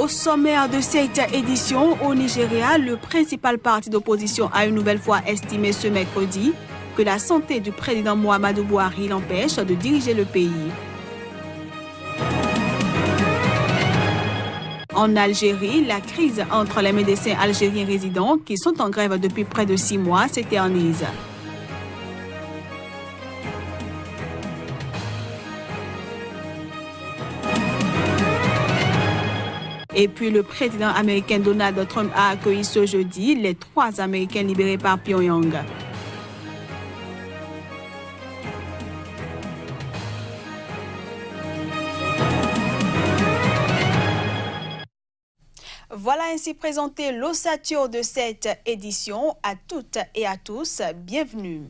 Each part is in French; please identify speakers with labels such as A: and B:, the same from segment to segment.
A: Au sommaire de cette édition, au Nigeria, le principal parti d'opposition a une nouvelle fois estimé ce mercredi que la santé du président Muhammadu Buhari l'empêche de diriger le pays. En Algérie, la crise entre les médecins algériens résidents qui sont en grève depuis près de 6 mois s'éternise. Et puis le président américain Donald Trump a accueilli ce jeudi les 3 Américains libérés par Pyongyang. Voilà ainsi présenté l'ossature de cette édition. À toutes et à tous, bienvenue.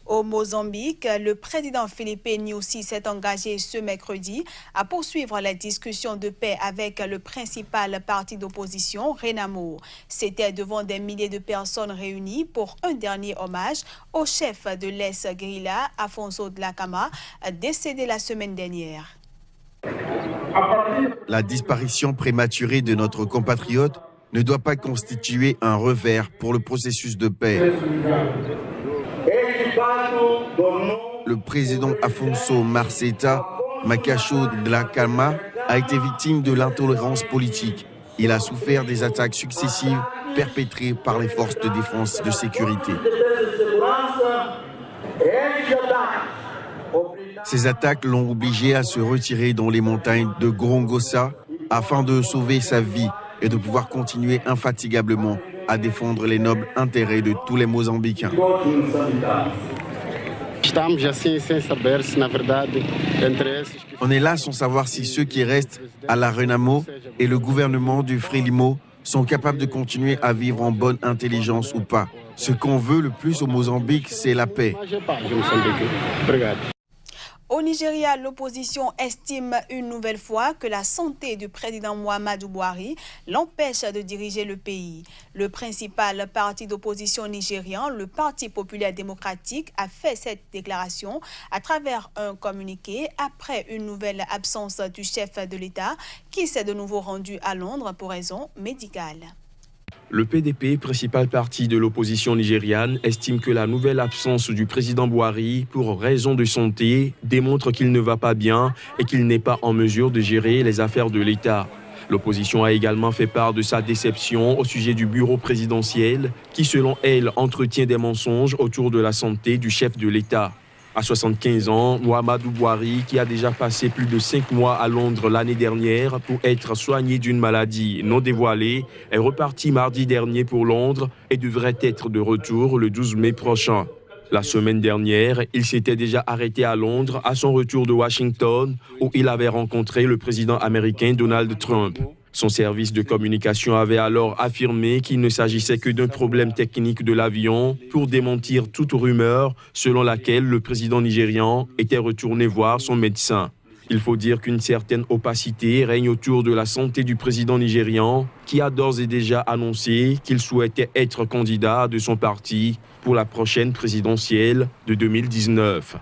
A: Au Mozambique, le président Filipe Nyusi s'est engagé ce mercredi à poursuivre les discussions de paix avec le principal parti d'opposition, Renamo. C'était devant des milliers de personnes réunies pour un dernier hommage au chef de l'ex-guérilla, Afonso Dhlakama, décédé la semaine dernière.
B: La disparition prématurée de notre compatriote ne doit pas constituer un revers pour le processus de paix. Le président Afonso Marceta Makacho Dhlakama a été victime de l'intolérance politique. Il a souffert des attaques successives perpétrées par les forces de défense de sécurité. Ces attaques l'ont obligé à se retirer dans les montagnes de Gorongosa afin de sauver sa vie et de pouvoir continuer infatigablement à défendre les nobles intérêts de tous les Mozambicains. On est là sans savoir si ceux qui restent à la Renamo et le gouvernement du Frélimo sont capables de continuer à vivre en bonne intelligence ou pas. Ce qu'on veut le plus au Mozambique, c'est la paix.
A: Au Nigeria, l'opposition estime une nouvelle fois que la santé du président Muhammadu Buhari l'empêche de diriger le pays. Le principal parti d'opposition nigérian, le Parti populaire démocratique, a fait cette déclaration à travers un communiqué après une nouvelle absence du chef de l'État qui s'est de nouveau rendu à Londres pour raisons médicales.
C: Le PDP, principal parti de l'opposition nigériane, estime que la nouvelle absence du président Buhari pour raison de santé démontre qu'il ne va pas bien et qu'il n'est pas en mesure de gérer les affaires de l'État. L'opposition a également fait part de sa déception au sujet du bureau présidentiel qui, selon elle, entretient des mensonges autour de la santé du chef de l'État. À 75 ans, Muhammadu Buhari, qui a déjà passé plus de 5 mois à Londres l'année dernière pour être soigné d'une maladie non dévoilée, est reparti mardi dernier pour Londres et devrait être de retour le 12 mai prochain. La semaine dernière, il s'était déjà arrêté à Londres à son retour de Washington, où il avait rencontré le président américain Donald Trump. Son service de communication avait alors affirmé qu'il ne s'agissait que d'un problème technique de l'avion pour démentir toute rumeur selon laquelle le président nigérian était retourné voir son médecin. Il faut dire qu'une certaine opacité règne autour de la santé du président nigérian qui a d'ores et déjà annoncé qu'il souhaitait être candidat de son parti pour la prochaine présidentielle de 2019.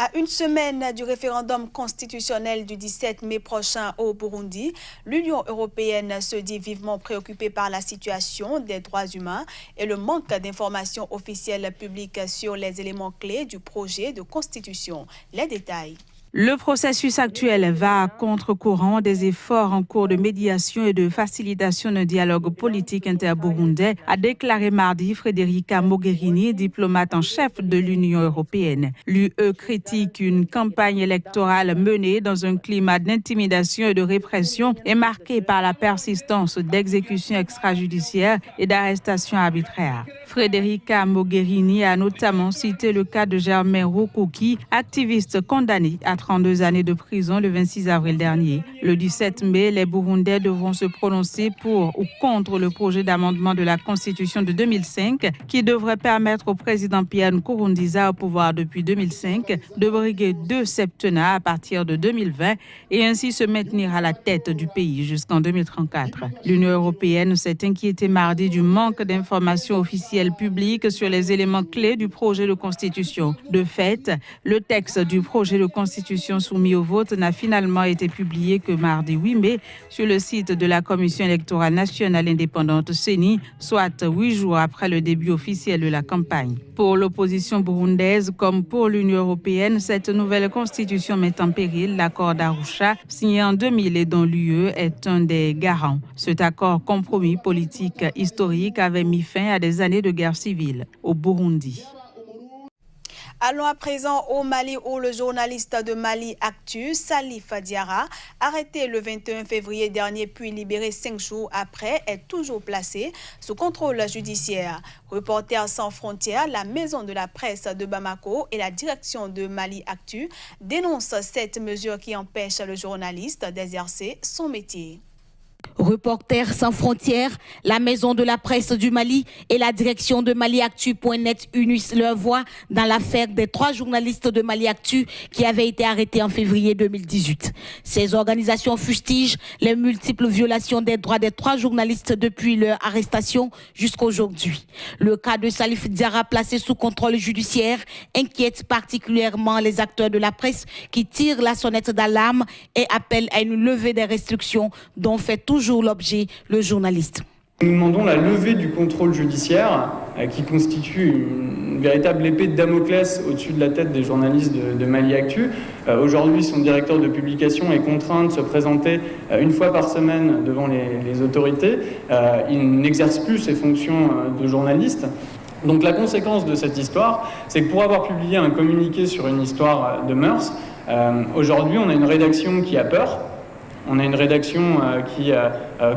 A: À une semaine du référendum constitutionnel du 17 mai prochain au Burundi, l'Union européenne se dit vivement préoccupée par la situation des droits humains et le manque d'informations officielles publiques sur les éléments clés du projet de constitution. Les détails.
D: Le processus actuel va à contre-courant des efforts en cours de médiation et de facilitation d'un dialogue politique interburundais, a déclaré mardi Federica Mogherini, diplomate en chef de l'Union européenne. L'UE critique une campagne électorale menée dans un climat d'intimidation et de répression et marquée par la persistance d'exécutions extrajudiciaires et d'arrestations arbitraires. Federica Mogherini a notamment cité le cas de Germain Rukuki, activiste condamné à 32 années de prison le 26 avril dernier. Le 17 mai, les Burundais devront se prononcer pour ou contre le projet d'amendement de la Constitution de 2005 qui devrait permettre au président Pierre Nkurunziza, au pouvoir depuis 2005, de briguer 2 septennats à partir de 2020 et ainsi se maintenir à la tête du pays jusqu'en 2034. L'Union européenne s'est inquiétée mardi du manque d'informations officielles publiques sur les éléments clés du projet de Constitution. De fait, le texte du projet de Constitution constitution soumis au vote n'a finalement été publié que mardi 8 mai sur le site de la Commission électorale nationale indépendante CENI, soit 8 jours après le début officiel de la campagne. Pour l'opposition burundaise comme pour l'Union européenne, cette nouvelle constitution met en péril l'accord d'Arusha, signé en 2000 et dont l'UE est un des garants. Cet accord compromis politique historique avait mis fin à des années de guerre civile au Burundi.
A: Allons à présent au Mali où le journaliste de Mali Actu, Salif Diarra, arrêté le 21 février dernier puis libéré 5 jours après, est toujours placé sous contrôle judiciaire. Reporters sans frontières, la maison de la presse de Bamako et la direction de Mali Actu dénoncent cette mesure qui empêche le journaliste d'exercer son métier.
E: Reporters sans frontières, la maison de la presse du Mali et la direction de MaliActu.net unissent leur voix dans l'affaire des 3 journalistes de MaliActu qui avaient été arrêtés en février 2018. Ces organisations fustigent les multiples violations des droits des 3 journalistes depuis leur arrestation jusqu'à aujourd'hui. Le cas de Salif Diarra placé sous contrôle judiciaire inquiète particulièrement les acteurs de la presse qui tirent la sonnette d'alarme et appellent à une levée des restrictions dont fait toujours l'objet le journaliste.
F: Nous demandons la levée du contrôle judiciaire qui constitue une véritable épée de Damoclès au-dessus de la tête des journalistes de MaliActu. Aujourd'hui, son directeur de publication est contraint de se présenter une fois par semaine devant les autorités. Il n'exerce plus ses fonctions de journaliste. Donc la conséquence de cette histoire, c'est que pour avoir publié un communiqué sur une histoire de mœurs, aujourd'hui on a une rédaction qui a peur. On a une rédaction qui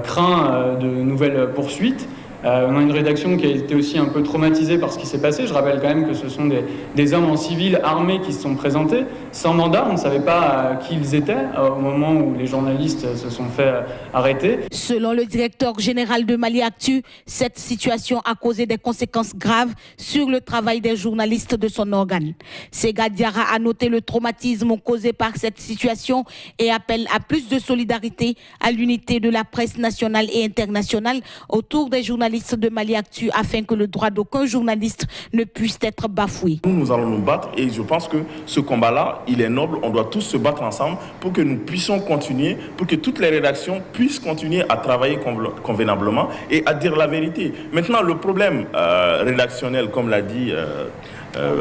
F: craint de nouvelles poursuites. On a une rédaction qui a été aussi un peu traumatisée par ce qui s'est passé. Je rappelle quand même que ce sont des hommes en civil armés qui se sont présentés, sans mandat. On ne savait pas qui ils étaient au moment où les journalistes se sont fait arrêter.
E: Selon le directeur général de MaliActu, cette situation a causé des conséquences graves sur le travail des journalistes de son organe. Sega Diarra a noté le traumatisme causé par cette situation et appelle à plus de solidarité, à l'unité de la presse nationale et internationale autour des journalistes de MaliActu afin que le droit d'aucun journaliste ne puisse être bafoué.
G: Nous allons nous battre et je pense que ce combat-là, il est noble. On doit tous se battre ensemble pour que nous puissions continuer, pour que toutes les rédactions puissent continuer à travailler convenablement et à dire la vérité. Maintenant, le problème rédactionnel, comme l'a dit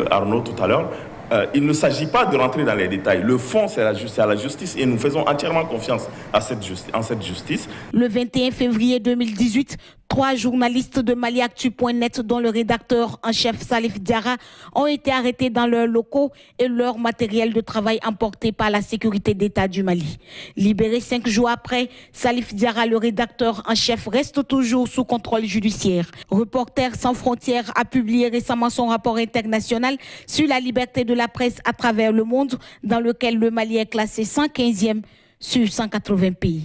G: Arnaud tout à l'heure, il ne s'agit pas de rentrer dans les détails. Le fond, c'est à la justice et nous faisons entièrement confiance en cette justice.
E: Le 21 février 2018, 3 journalistes de MaliActu.net, dont le rédacteur en chef Salif Diarra, ont été arrêtés dans leurs locaux et leur matériel de travail emporté par la sécurité d'État du Mali. Libéré 5 jours après, Salif Diarra, le rédacteur en chef, reste toujours sous contrôle judiciaire. Reporters sans frontières a publié récemment son rapport international sur la liberté de la presse à travers le monde, dans lequel le Mali est classé 115e sur 180 pays.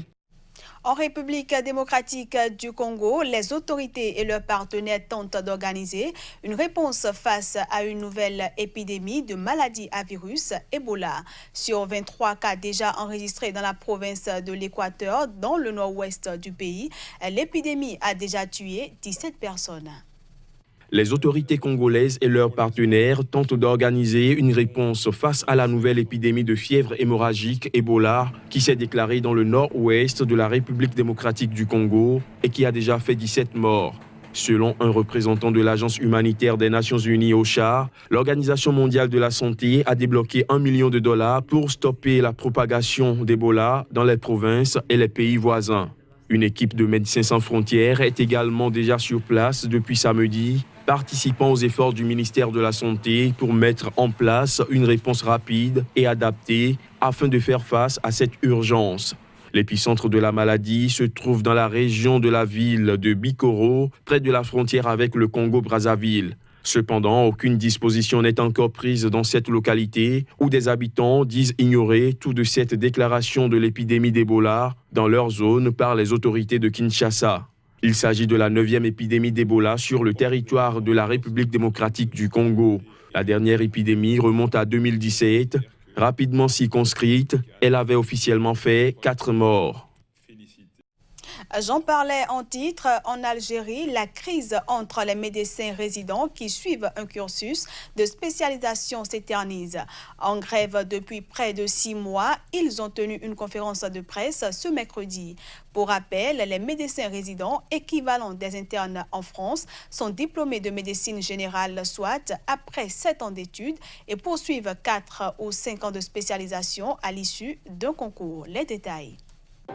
A: En République démocratique du Congo, les autorités et leurs partenaires tentent d'organiser une réponse face à une nouvelle épidémie de maladie à virus Ebola. Sur 23 cas déjà enregistrés dans la province de l'Équateur, dans le nord-ouest du pays, l'épidémie a déjà tué 17 personnes.
C: Les autorités congolaises et leurs partenaires tentent d'organiser une réponse face à la nouvelle épidémie de fièvre hémorragique Ebola qui s'est déclarée dans le nord-ouest de la République démocratique du Congo et qui a déjà fait 17 morts. Selon un représentant de l'Agence humanitaire des Nations Unies OCHA, l'Organisation mondiale de la santé a débloqué $1 million pour stopper la propagation d'Ebola dans les provinces et les pays voisins. Une équipe de Médecins sans frontières est également déjà sur place depuis samedi, participant aux efforts du ministère de la Santé pour mettre en place une réponse rapide et adaptée afin de faire face à cette urgence. L'épicentre de la maladie se trouve dans la région de la ville de Bikoro, près de la frontière avec le Congo-Brazzaville. Cependant, aucune disposition n'est encore prise dans cette localité où des habitants disent ignorer tout de cette déclaration de l'épidémie d'Ebola dans leur zone par les autorités de Kinshasa. Il s'agit de la 9e épidémie d'Ebola sur le territoire de la République démocratique du Congo. La dernière épidémie remonte à 2017. Rapidement circonscrite, elle avait officiellement fait 4 morts.
A: J'en parlais en titre. En Algérie, la crise entre les médecins résidents qui suivent un cursus de spécialisation s'éternise. En grève depuis près de 6 mois, ils ont tenu une conférence de presse ce mercredi. Pour rappel, les médecins résidents, équivalents des internes en France, sont diplômés de médecine générale, soit après 7 ans d'études, et poursuivent 4 ou 5 ans de spécialisation à l'issue d'un concours. Les détails.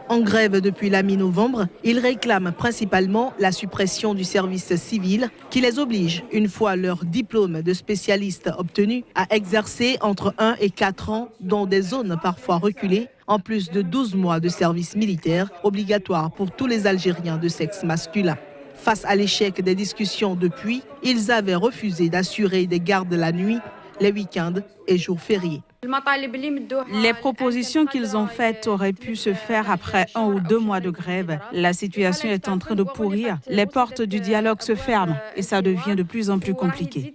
H: En grève depuis la mi-novembre, ils réclament principalement la suppression du service civil qui les oblige, une fois leur diplôme de spécialiste obtenu, à exercer entre 1 et 4 ans dans des zones parfois reculées, en plus de 12 mois de service militaire obligatoire pour tous les Algériens de sexe masculin. Face à l'échec des discussions depuis, ils avaient refusé d'assurer des gardes la nuit, les week-ends et jours fériés.
D: Les propositions qu'ils ont faites auraient pu se faire après 1 ou 2 mois de grève. La situation est en train de pourrir. Les portes du dialogue se ferment et ça devient de plus en plus compliqué.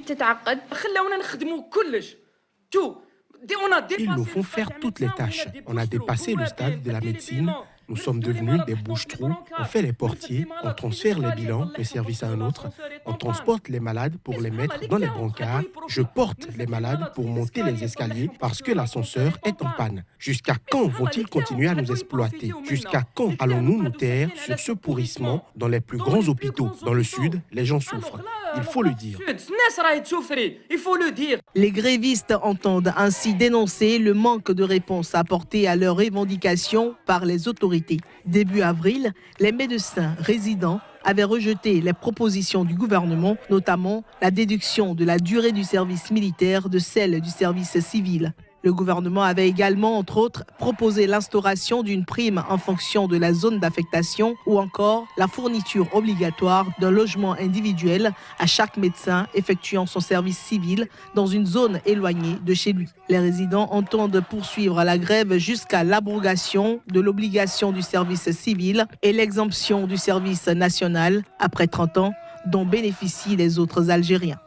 I: Ils nous font faire toutes les tâches. On a dépassé le stade de la médecine. Nous sommes devenus des bouches-trous. On fait les portiers, on transfère les bilans d'un service à un autre. On transporte les malades pour les mettre dans les brancards. Je porte les malades pour monter les escaliers parce que l'ascenseur est en panne. Jusqu'à quand vont-ils continuer à nous exploiter? Jusqu'à quand allons-nous nous taire sur ce pourrissement dans les plus grands hôpitaux? Dans le sud, les gens souffrent. Il faut le dire.
H: Les grévistes entendent ainsi dénoncer le manque de réponse apportée à leurs revendications par les autorités. Début avril, les médecins résidents avaient rejeté les propositions du gouvernement, notamment la déduction de la durée du service militaire de celle du service civil. Le gouvernement avait également, entre autres, proposé l'instauration d'une prime en fonction de la zone d'affectation ou encore la fourniture obligatoire d'un logement individuel à chaque médecin effectuant son service civil dans une zone éloignée de chez lui. Les résidents entendent poursuivre la grève jusqu'à l'abrogation de l'obligation du service civil et l'exemption du service national après 30 ans dont bénéficient les autres Algériens.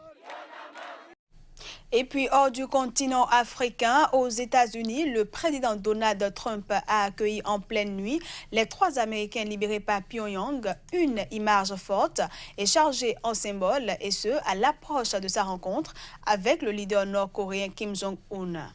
A: Et puis, hors du continent africain, aux États-Unis, le président Donald Trump a accueilli en pleine nuit les 3 Américains libérés par Pyongyang, une image forte et chargée en symbole, et ce, à l'approche de sa rencontre avec le leader nord-coréen Kim Jong-un.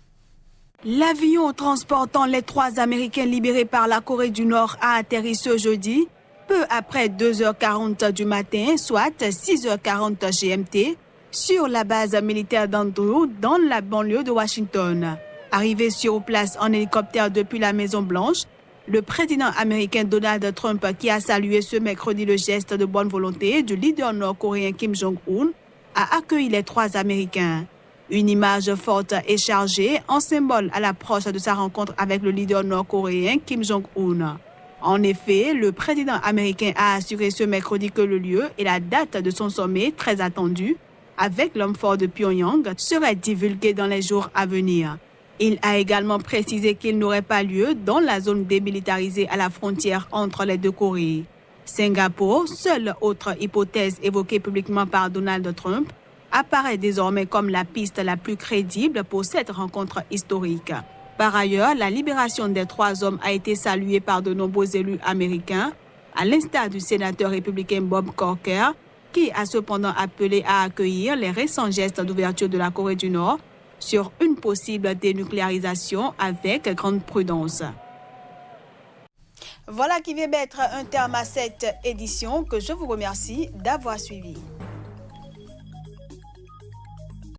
A: L'avion transportant les 3 Américains libérés par la Corée du Nord a atterri ce jeudi, peu après 2h40 du matin, soit 6h40 GMT, sur la base militaire d'Andrew, dans la banlieue de Washington. Arrivé sur place en hélicoptère depuis la Maison-Blanche, le président américain Donald Trump, qui a salué ce mercredi le geste de bonne volonté du leader nord-coréen Kim Jong-un, a accueilli les 3 Américains. Une image forte et chargée en symbole à l'approche de sa rencontre avec le leader nord-coréen Kim Jong-un. En effet, le président américain a assuré ce mercredi que le lieu et la date de son sommet, très attendu, avec l'homme fort de Pyongyang, serait divulgué dans les jours à venir. Il a également précisé qu'il n'aurait pas lieu dans la zone démilitarisée à la frontière entre les 2 Corées. Singapour, seule autre hypothèse évoquée publiquement par Donald Trump, apparaît désormais comme la piste la plus crédible pour cette rencontre historique. Par ailleurs, la libération des 3 hommes a été saluée par de nombreux élus américains, à l'instar du sénateur républicain Bob Corker, qui a cependant appelé à accueillir les récents gestes d'ouverture de la Corée du Nord sur une possible dénucléarisation avec grande prudence. Voilà qui vient mettre un terme à cette édition que je vous remercie d'avoir suivi.